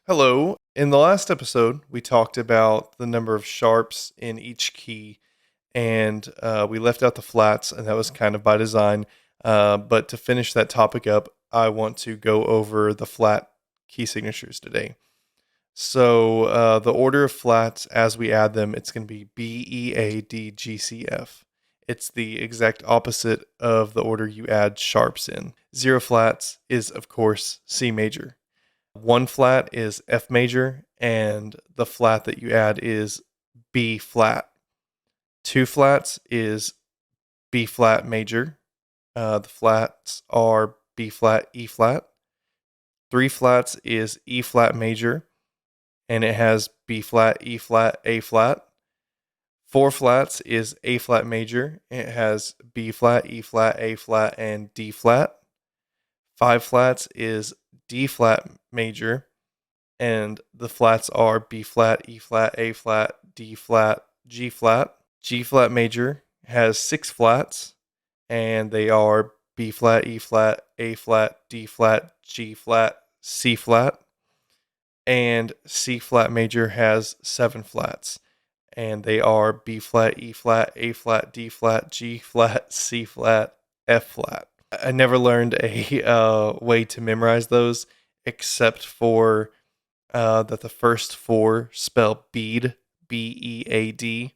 Hello. In the last episode, we talked about the number of sharps in each key, and we left out the flats, and that was kind of by design. But to finish that topic up, I want to go over the flat key signatures today. So the order of flats as we add them, it's going to be B, E, A, D, G, C, F. It's the exact opposite of the order you add sharps in. Zero flats is, of course, C major. One flat is F major, and the flat that you add is B flat. Two flats is B flat major. The flats are B flat, E flat. Three flats is E flat major, and it has B flat, E flat, A flat. Four flats is A flat major, and it has B flat, E flat, A flat, and D flat. Five flats is D flat major, and the flats are B flat, E flat, A flat, D flat, G flat. G flat major has six flats, and they are B flat, E flat, A flat, D flat, G flat, C flat. And C flat major has seven flats, and they are B flat, E flat, A flat, D flat, G flat, C flat, F flat. I never learned a way to memorize those except for that the first four spell bead, Bead,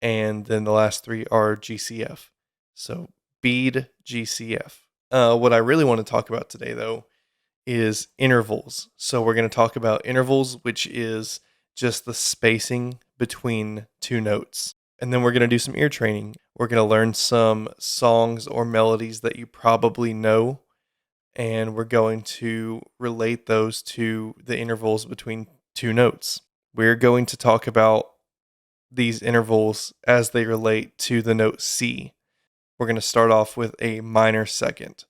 and then the last three are GCF. So bead, GCF. What I really want to talk about today, though, is intervals. So we're going to talk about intervals, which is just the spacing between two notes. And then we're going to do some ear training. We're going to learn some songs or melodies that you probably know, and we're going to relate those to the intervals between two notes. We're going to talk about these intervals as they relate to the note C. We're going to start off with a minor second.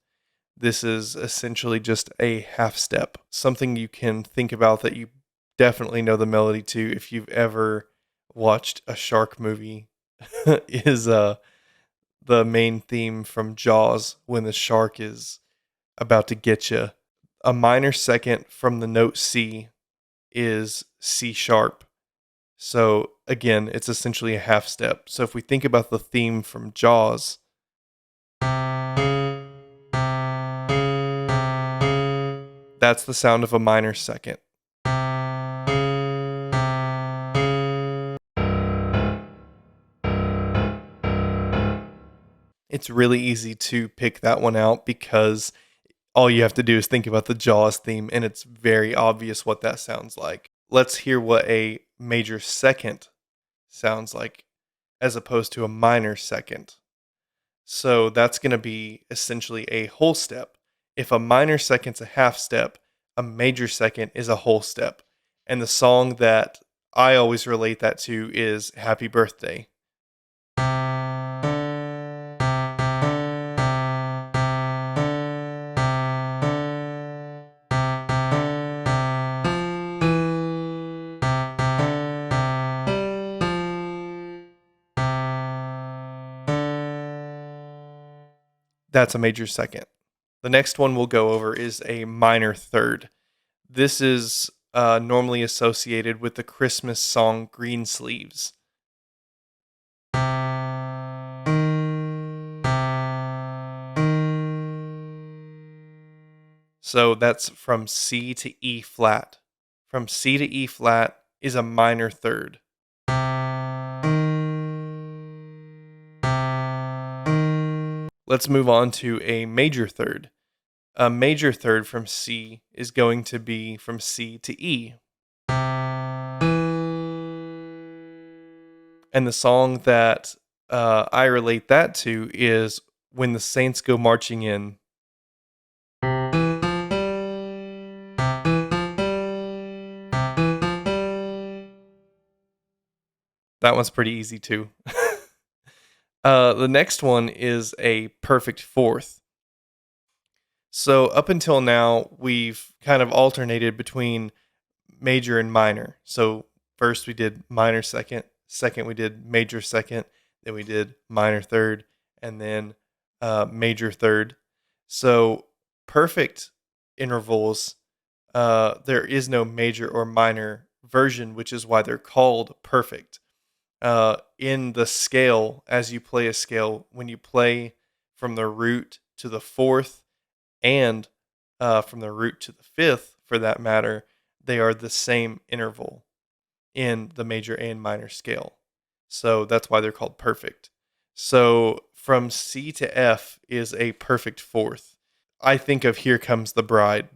This is essentially just a half step, something you can think about that you definitely know the melody to if you've ever watched a shark movie is the main theme from Jaws when the shark is about to get you. A minor second from the note C is C sharp. So again, it's essentially a half step. So if we think about the theme from Jaws, that's the sound of a minor second. It's really easy to pick that one out because all you have to do is think about the Jaws theme, and it's very obvious what that sounds like. Let's hear what a major second sounds like as opposed to a minor second. So that's going to be essentially a whole step. If a minor second's a half step, a major second is a whole step. And the song that I always relate that to is Happy Birthday. That's a major second. The next one we'll go over is a minor third. This is normally associated with the Christmas song Greensleeves. So that's from C to E flat. From C to E flat is a minor third. Let's move on to a major third. A major third from C is going to be from C to E. And the song that I relate that to is When the Saints Go Marching In. That one's pretty easy too. The next one is a perfect fourth. So up until now, we've kind of alternated between major and minor. So first we did minor second, second we did major second, then we did minor third, and then major third. So perfect intervals there is no major or minor version, which is why they're called perfect. In the scale, as you play a scale, when you play from the root to the fourth and from the root to the fifth, for that matter, they are the same interval in the major and minor scale. So that's why they're called perfect. So from C to F is a perfect fourth. I think of Here Comes the Bride.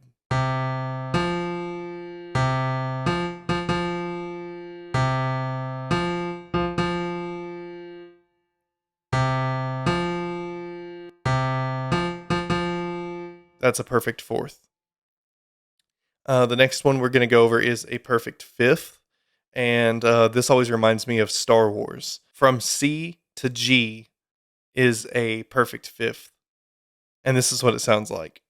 That's a perfect fourth. The next one we're going to go over is a perfect fifth. And this always reminds me of Star Wars. From C to G is a perfect fifth. And this is what it sounds like.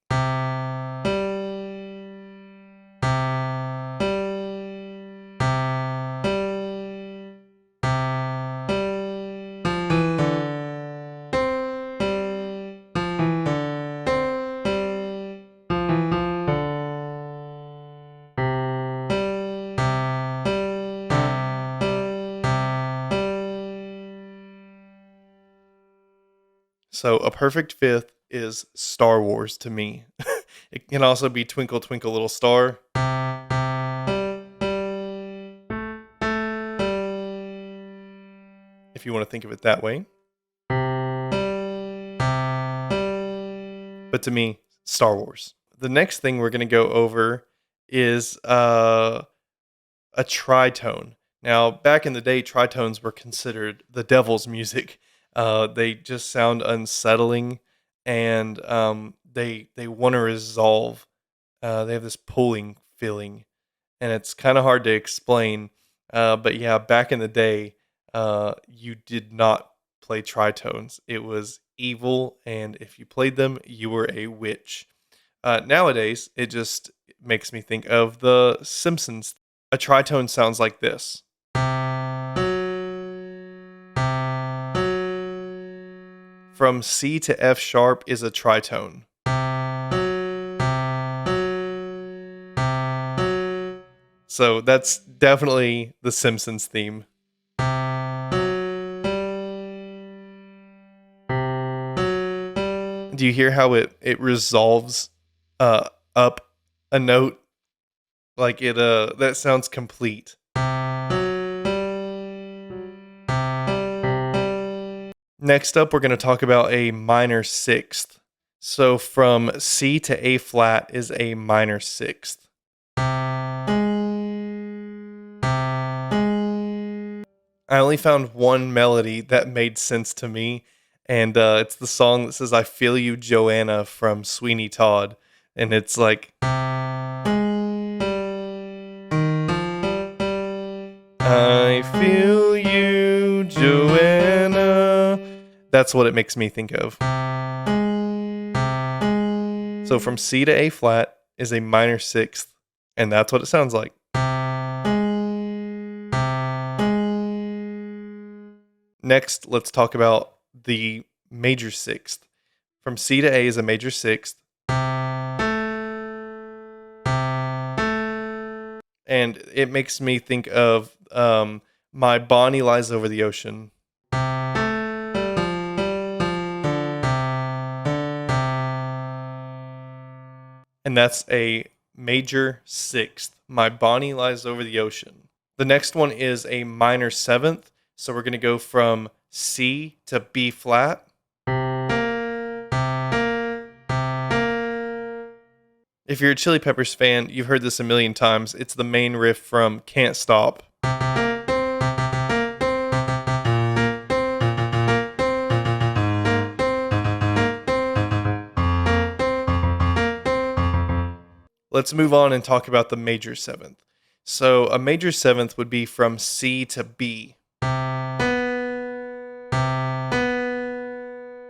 So a perfect fifth is Star Wars to me. It can also be Twinkle Twinkle Little Star. If you want to think of it that way. But to me, Star Wars. The next thing we're going to go over is a tritone. Now, back in the day, tritones were considered the devil's music. They just sound unsettling, and they want to resolve. They have this pulling feeling, and it's kind of hard to explain. But yeah, back in the day, you did not play tritones. It was evil, and if you played them, you were a witch. Nowadays, it just makes me think of The Simpsons. A tritone sounds like this. From C to F sharp is a tritone. So that's definitely the Simpsons theme. Do you hear how it resolves up a note? Like it that sounds complete. Next up, we're going to talk about a minor sixth. So from C to A flat is a minor sixth. I only found one melody that made sense to me, and it's the song that says "I Feel You, Joanna" from Sweeney Todd, and it's like, I feel you, Joanna. That's what it makes me think of. So from C to A flat is a minor sixth, and that's what it sounds like. Next, let's talk about the major sixth. From C to A is a major sixth. And it makes me think of My Bonnie Lies Over the Ocean. And that's a major sixth. My Bonnie Lies Over the Ocean. The next one is a minor seventh. So we're going to go from C to B flat. If you're a Chili Peppers fan, you've heard this a million times. It's the main riff from Can't Stop. Let's move on and talk about the major seventh. So a major seventh would be from C to B.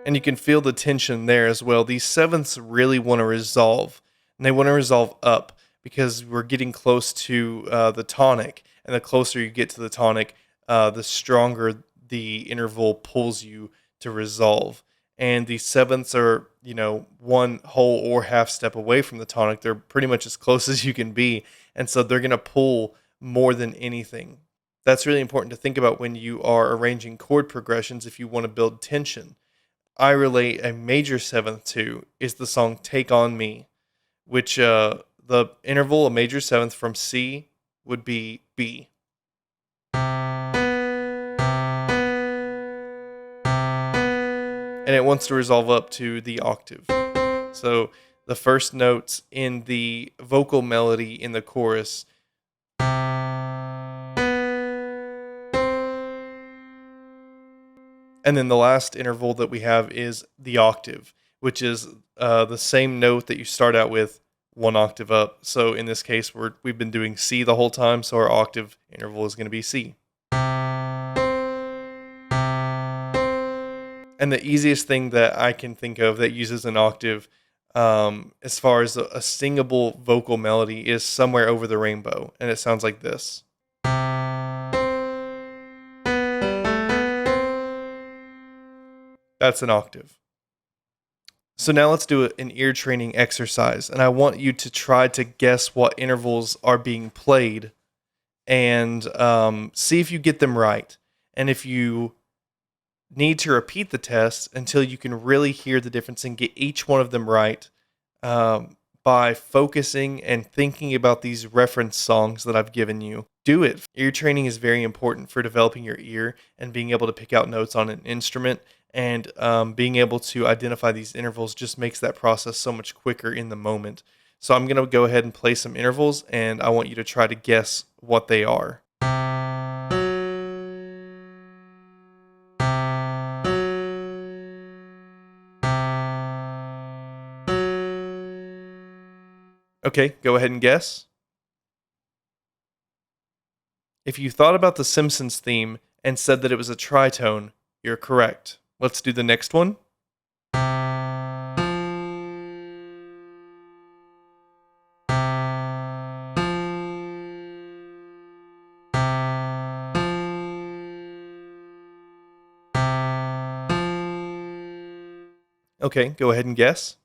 And you can feel the tension there as well. These sevenths really want to resolve, and they want to resolve up because we're getting close to the tonic. And the closer you get to the tonic, the stronger the interval pulls you to resolve. and the sevenths are, one whole or half step away from the tonic. They're pretty much as close as you can be. And so they're going to pull more than anything. That's really important to think about when you are arranging chord progressions if you want to build tension. I relate a major seventh to is the song Take On Me, which the interval, a major seventh from C, would be B. And it wants to resolve up to the octave. So the first notes in the vocal melody in the chorus, and then the last interval that we have is the octave, which is the same note that you start out with, one octave up. So in this case, we've been doing C the whole time, so our octave interval is going to be C. And the easiest thing that I can think of that uses an octave, as far as a singable vocal melody, is Somewhere Over the Rainbow, and it sounds like this. That's an octave. So now let's do an ear training exercise, and I want you to try to guess what intervals are being played, and see if you get them right. And if you need to repeat the test until you can really hear the difference and get each one of them right, by focusing and thinking about these reference songs that I've given you. Do it. Ear training is very important for developing your ear and being able to pick out notes on an instrument. And being able to identify these intervals just makes that process so much quicker in the moment. So I'm going to go ahead and play some intervals, and I want you to try to guess what they are. Okay, go ahead and guess. If you thought about the Simpsons theme and said that it was a tritone, you're correct. Let's do the next one. Okay, go ahead and guess.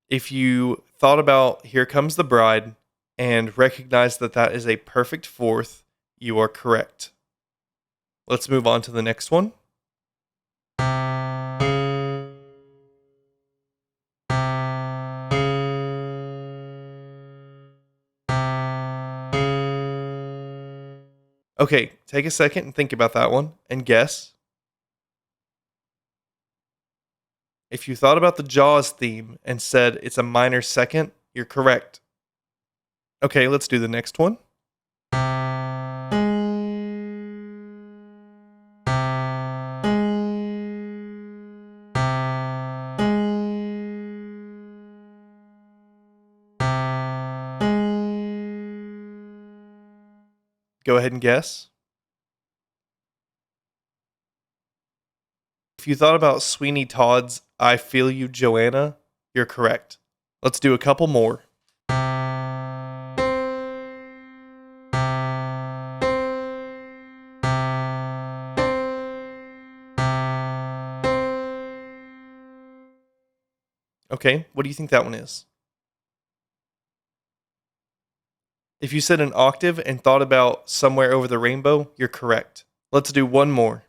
If you thought about Here Comes the Bride and recognized that that is a perfect fourth, you are correct. Let's move on to the next one. Okay, take a second and think about that one and guess. If you thought about the Jaws theme and said it's a minor second, you're correct. Okay, let's do the next one. Go ahead and guess. If you thought about Sweeney Todd's I Feel You, Joanna, you're correct. Let's do a couple more. Okay, what do you think that one is? If you said an octave and thought about Somewhere Over the Rainbow, you're correct. Let's do one more.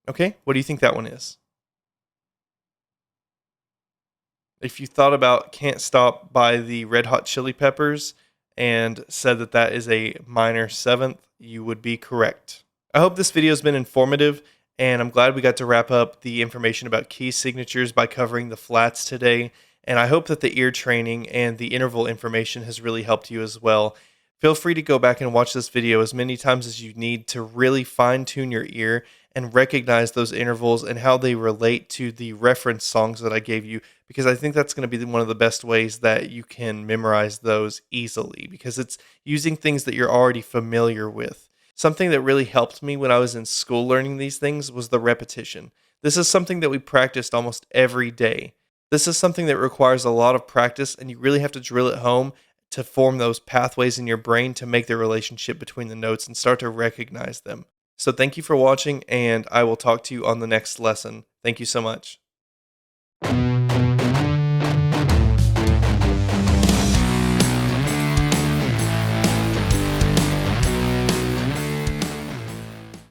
Okay, what do you think that one is? If you thought about Can't Stop by the Red Hot Chili Peppers and said that that is a minor seventh, you would be correct. I hope this video has been informative, and I'm glad we got to wrap up the information about key signatures by covering the flats today. And I hope that the ear training and the interval information has really helped you as well. Feel free to go back and watch this video as many times as you need to really fine tune your ear and recognize those intervals and how they relate to the reference songs that I gave you, because I think that's going to be one of the best ways that you can memorize those easily, because it's using things that you're already familiar with. Something that really helped me when I was in school learning these things was the repetition. This is something that we practiced almost every day. This is something that requires a lot of practice, and you really have to drill it home to form those pathways in your brain to make the relationship between the notes and start to recognize them. So, thank you for watching, and I will talk to you on the next lesson. Thank you so much.